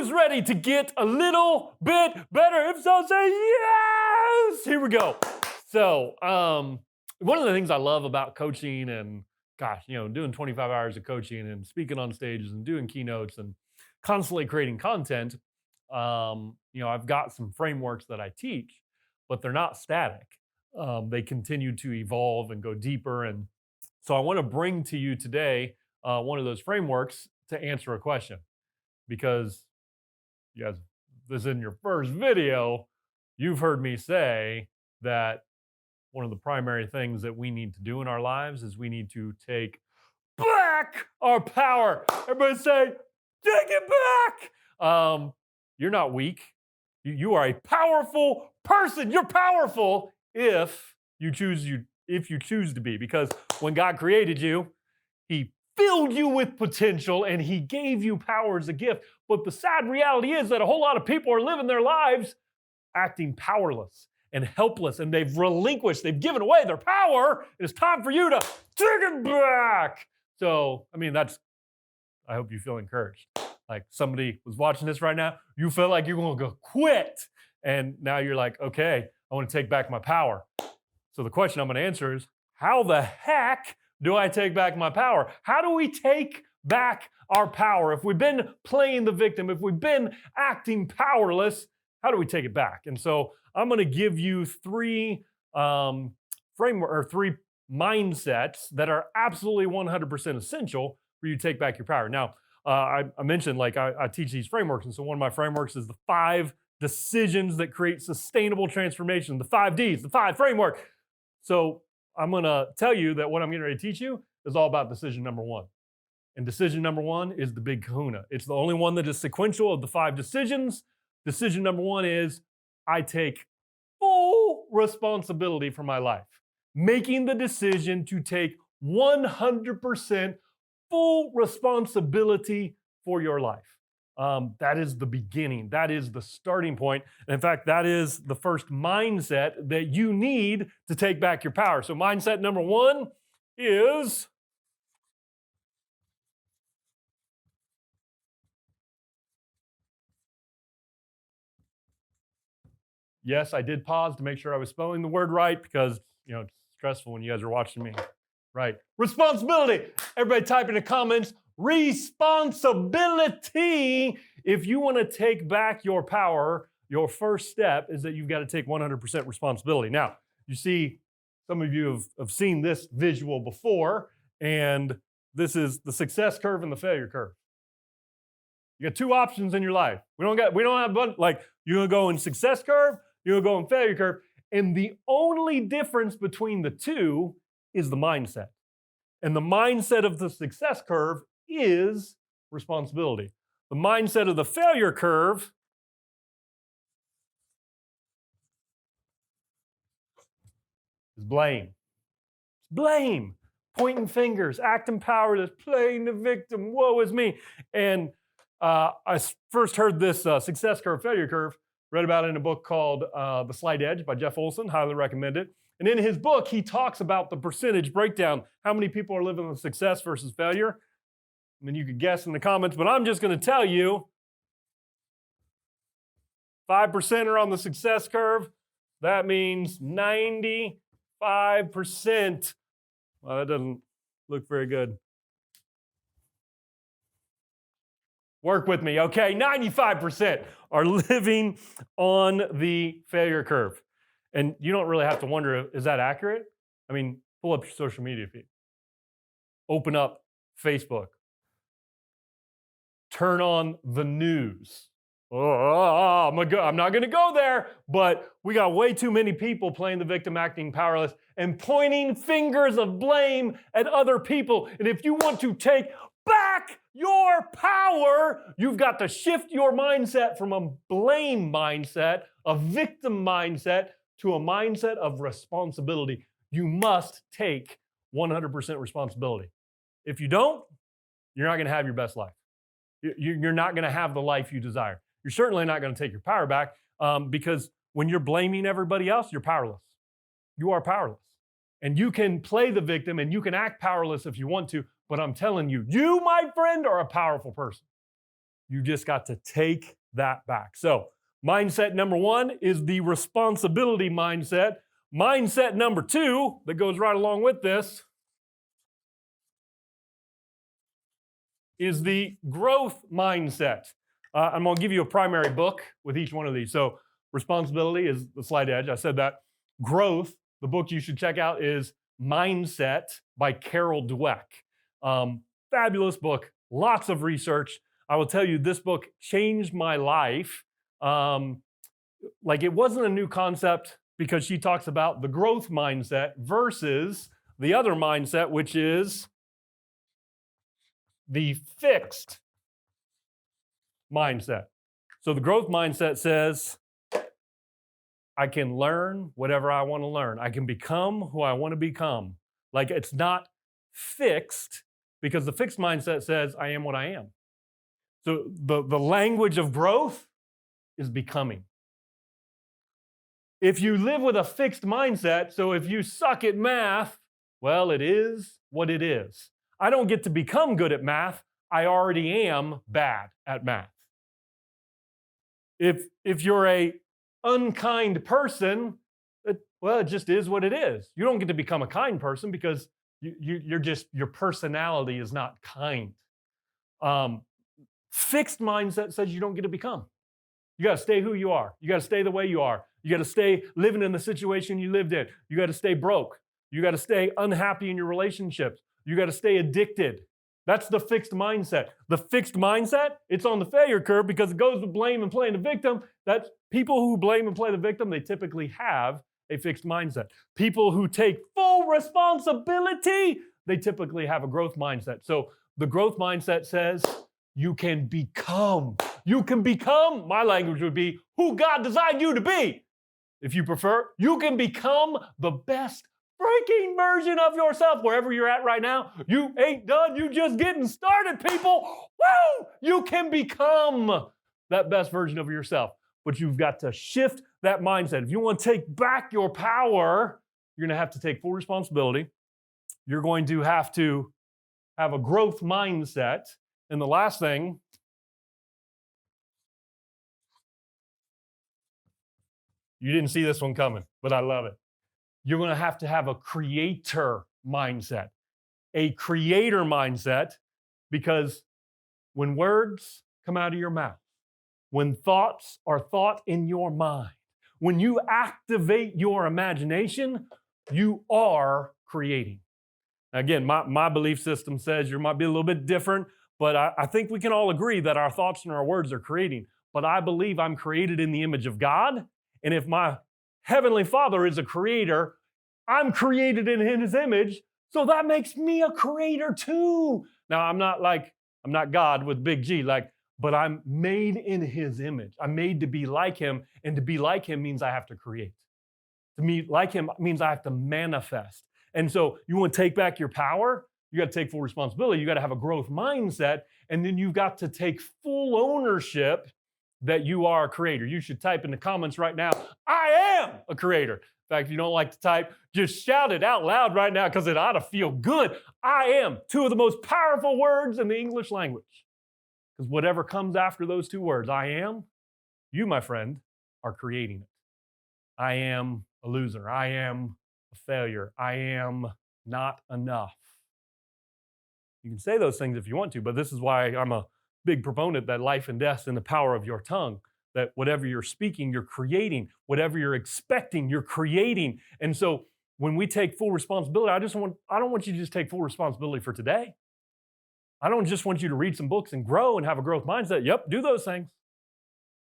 Who's ready to get a little bit better? If so, say yes. Here we go. So, one of the things I love about coaching and gosh, doing 25 hours of coaching and speaking on stages and doing keynotes and constantly creating content, I've got some frameworks that I teach, but they're not static. They continue to evolve and go deeper. And so I want to bring to you today one of those frameworks to answer a question because you guys, this in your first video, you've heard me say that one of the primary things that we need to do in our lives is we need to take back our power. Everybody say, take it back. You're not weak. You are a powerful person. You're powerful if you choose to be, because when God created you, he filled you with potential and he gave you power as a gift. But the sad reality is that a whole lot of people are living their lives acting powerless and helpless, and they've given away their power. It's time for you to take it back. So, I hope you feel encouraged. Like somebody was watching this right now, you feel like you're going to go quit. And now you're like, okay, I want to take back my power. So the question I'm going to answer is, how the heck do I take back my power? How do we take back our power? If we've been playing the victim, if we've been acting powerless, how do we take it back? And so I'm going to give you three mindsets that are absolutely 100% essential for you to take back your power. Now, I mentioned I teach these frameworks, and so one of my frameworks is the 5 decisions that create sustainable transformation, the 5 Ds, the 5 framework. So I'm going to tell you that what I'm getting ready to teach you is all about decision number 1. And decision number 1 is the big kahuna. It's the only one that is sequential of the 5 decisions. Decision number 1 is I take full responsibility for my life. Making the decision to take 100% full responsibility for your life. That is the beginning. That is the starting point. And in fact, that is the first mindset that you need to take back your power. So mindset number 1 is yes, I did pause to make sure I was spelling the word right because, it's stressful when you guys are watching me. Right. Responsibility. Everybody type in the comments, responsibility. If you want to take back your power, your first step is that you've got to take 100% responsibility. Now, you see, some of you have seen this visual before, and this is the success curve and the failure curve. You got 2 options in your life. We don't have you're going to go in success curve, you're going to go in failure curve, and the only difference between the 2 is the mindset. And the mindset of the success curve is responsibility. The mindset of the failure curve is blame. It's blame. Pointing fingers, acting powerless, playing the victim, woe is me. And I first heard this success curve, failure curve, read about it in a book called The Slight Edge by Jeff Olson, highly recommend it. And in his book, he talks about the percentage breakdown, how many people are living with success versus failure. I mean, you could guess in the comments, but I'm just going to tell you, 5% are on the success curve. That means 95%. Well, that doesn't look very good. Work with me, okay? 95% are living on the failure curve. And you don't really have to wonder, is that accurate? I mean, pull up your social media feed. Open up Facebook. Turn on the news. I'm not going to go there, but we got way too many people playing the victim, acting powerless, and pointing fingers of blame at other people. And if you want to take back your power, you've got to shift your mindset from a blame mindset, a victim mindset, to a mindset of responsibility. You must take 100% responsibility. If you don't, you're not going to have your best life. You're not going to have the life you desire. You're certainly not going to take your power back because when you're blaming everybody else, you're powerless. You are powerless. And you can play the victim and you can act powerless if you want to, but I'm telling you, you, my friend, are a powerful person. You just got to take that back. So mindset number 1 is the responsibility mindset. Mindset number 2 that goes right along with this is the growth mindset. I'm going to give you a primary book with each one of these. So responsibility is the slight edge. I said that. Growth, the book you should check out is Mindset by Carol Dweck. Fabulous book, lots of research. I will tell you, this book changed my life. Like, it wasn't a new concept because she talks about the growth mindset versus the other mindset, which is the fixed mindset. So the growth mindset says, I can learn whatever I want to learn. I can become who I want to become. Like, it's not fixed, because the fixed mindset says, I am what I am. So the language of growth is becoming. If you live with a fixed mindset, so if you suck at math, well, it is what it is. I don't get to become good at math. I already am bad at math. If you're a unkind person, it just is what it is. You don't get to become a kind person because your personality is not kind. Fixed mindset says you don't get to become. You got to stay who you are. You got to stay the way you are. You got to stay living in the situation you lived in. You got to stay broke. You got to stay unhappy in your relationships. You got to stay addicted. That's the fixed mindset. The fixed mindset, it's on the failure curve because it goes with blame and playing the victim. That's people who blame and play the victim, they typically have a fixed mindset. People who take full responsibility, they typically have a growth mindset. So the growth mindset says you can become. You can become, my language would be, who God designed you to be. If you prefer, you can become the best freaking version of yourself wherever you're at right now. You ain't done. You just getting started, people. Woo! You can become that best version of yourself. But you've got to shift that mindset. If you want to take back your power, you're going to have to take full responsibility. You're going to have a growth mindset. And the last thing, you didn't see this one coming, but I love it. You're going to have a creator mindset. A creator mindset, because when words come out of your mouth, when thoughts are thought in your mind, when you activate your imagination, you are creating. Again, my belief system says you might be a little bit different, but I think we can all agree that our thoughts and our words are creating. But I believe I'm created in the image of God, and if my Heavenly Father is a creator, I'm created in His image, so that makes me a creator too. Now, I'm not God with big G, but I'm made in His image. I'm made to be like Him, and to be like Him means I have to create. To be like Him means I have to manifest. And so you want to take back your power, you got to take full responsibility, you got to have a growth mindset, and then you've got to take full ownership that you are a creator. You should type in the comments right now, I am a creator. In fact, if you don't like to type, just shout it out loud right now because it ought to feel good. I am, two of the most powerful words in the English language. Because whatever comes after those two words, I am, you, my friend, are creating it. I am a loser. I am a failure. I am not enough. You can say those things if you want to, but this is why I'm a big proponent that life and death is in the power of your tongue, that whatever you're speaking, you're creating. Whatever you're expecting, you're creating. And so when we take full responsibility, I don't want you to just take full responsibility for today. I don't just want you to read some books and grow and have a growth mindset. Yep, do those things.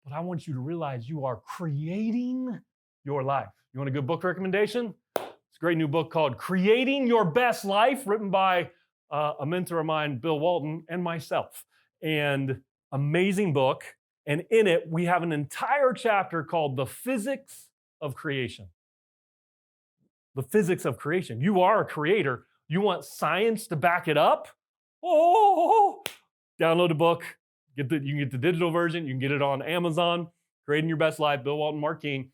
But I want you to realize you are creating your life. You want a good book recommendation? It's a great new book called Creating Your Best Life, written by a mentor of mine, Bill Walton, and myself. And amazing book. And in it, we have an entire chapter called The Physics of Creation. The physics of creation. You are a creator. You want science to back it up? Oh, download the book. You can get the digital version. You can get it on Amazon. Creating Your Best Life, Bill Walton, Mark King.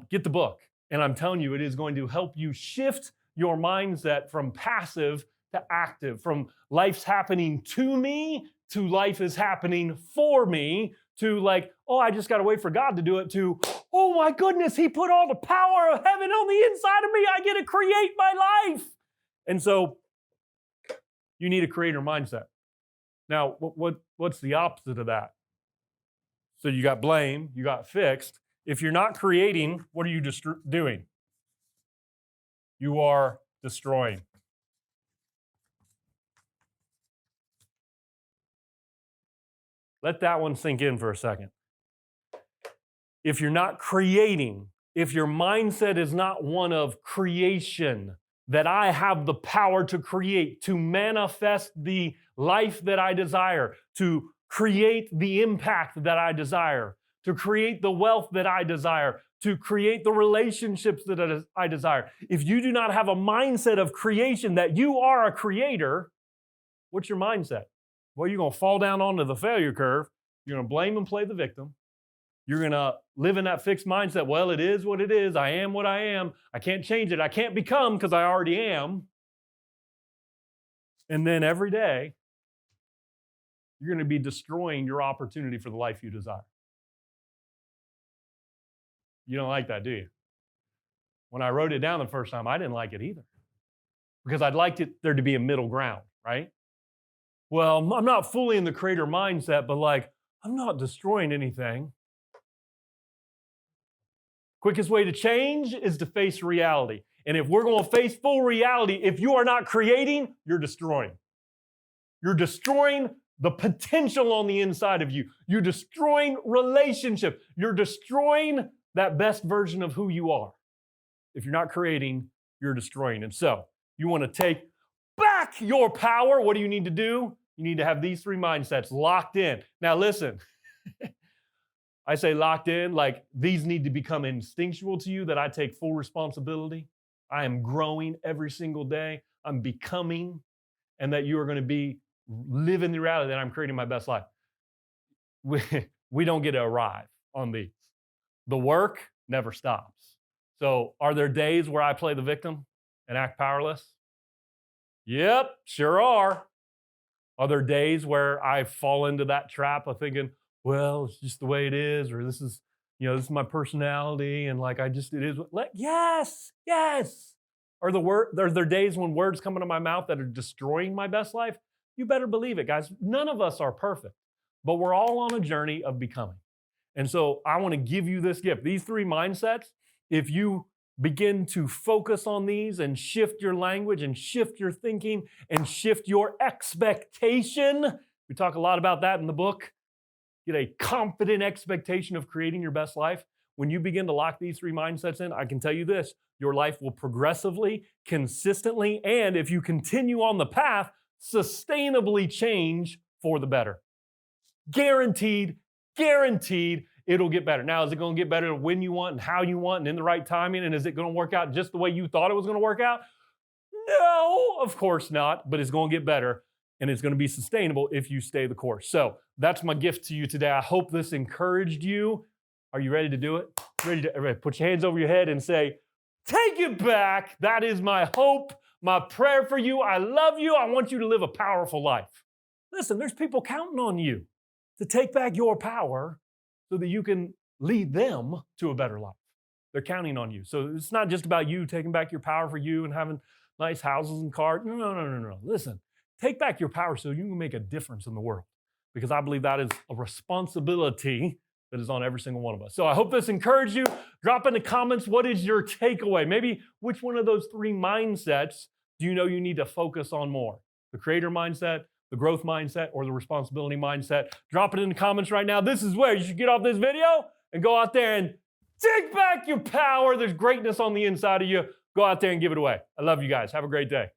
Get the book. And I'm telling you, it is going to help you shift your mindset from passive to active, from life's happening to me to life is happening for me, to like, oh, I just got to wait for God to do it, to, oh my goodness, he put all the power of heaven on the inside of me. I get to create my life. And so you need a creator mindset. Now, what's the opposite of that? So you got blame, you got fixed. If you're not creating, what are you doing? You are destroying. Let that one sink in for a second. If you're not creating, if your mindset is not one of creation, that I have the power to create, to manifest the life that I desire, to create the impact that I desire, to create the wealth that I desire, to create the relationships that I desire. If you do not have a mindset of creation, that you are a creator, what's your mindset? Well, you're going to fall down onto the failure curve. You're going to blame and play the victim. You're going to live in that fixed mindset. Well, it is what it is. I am what I am. I can't change it. I can't become because I already am. And then every day, you're going to be destroying your opportunity for the life you desire. You don't like that, do you? When I wrote it down the first time, I didn't like it either. Because I'd liked there to be a middle ground, right? Well, I'm not fully in the creator mindset, but like, I'm not destroying anything. Quickest way to change is to face reality. And if we're going to face full reality, if you are not creating, you're destroying. You're destroying the potential on the inside of you. You're destroying relationship. You're destroying that best version of who you are. If you're not creating, you're destroying. And so you want to take back your power. What do you need to do? You need to have these three mindsets locked in. Now listen, I say locked in, like these need to become instinctual to you, that I take full responsibility. I am growing every single day. I'm becoming, and that you are going to be living the reality that I'm creating my best life. We don't get to arrive on these. The work never stops. So are there days where I play the victim and act powerless? Yep, sure are. Are there days where I fall into that trap of thinking, well, it's just the way it is, or this is my personality, and like it is. Yes. Are there days when words come into my mouth that are destroying my best life? You better believe it, guys. None of us are perfect, but we're all on a journey of becoming. And so I want to give you this gift. These three mindsets, if you begin to focus on these and shift your language and shift your thinking and shift your expectation, we talk a lot about that in the book. Get a confident expectation of creating your best life. When you begin to lock these three mindsets in, I can tell you this, your life will progressively, consistently, and if you continue on the path, sustainably change for the better. Guaranteed, it'll get better. Now, is it going to get better when you want and how you want and in the right timing? And is it going to work out just the way you thought it was going to work out? No, of course not, but it's going to get better. And it's going to be sustainable if you stay the course. So that's my gift to you today. I hope this encouraged you. Are you ready to do it? Ready to put your hands over your head and say, take it back. That is my hope, my prayer for you. I love you. I want you to live a powerful life. Listen, there's people counting on you to take back your power so that you can lead them to a better life. They're counting on you. So it's not just about you taking back your power for you and having nice houses and cars. No. Listen. Take back your power so you can make a difference in the world, because I believe that is a responsibility that is on every single one of us. So I hope this encouraged you. Drop in the comments, what is your takeaway? Maybe which one of those three mindsets do you know you need to focus on more? The creator mindset, the growth mindset, or the responsibility mindset? Drop it in the comments right now. This is where you should get off this video and go out there and take back your power. There's greatness on the inside of you. Go out there and give it away. I love you guys. Have a great day.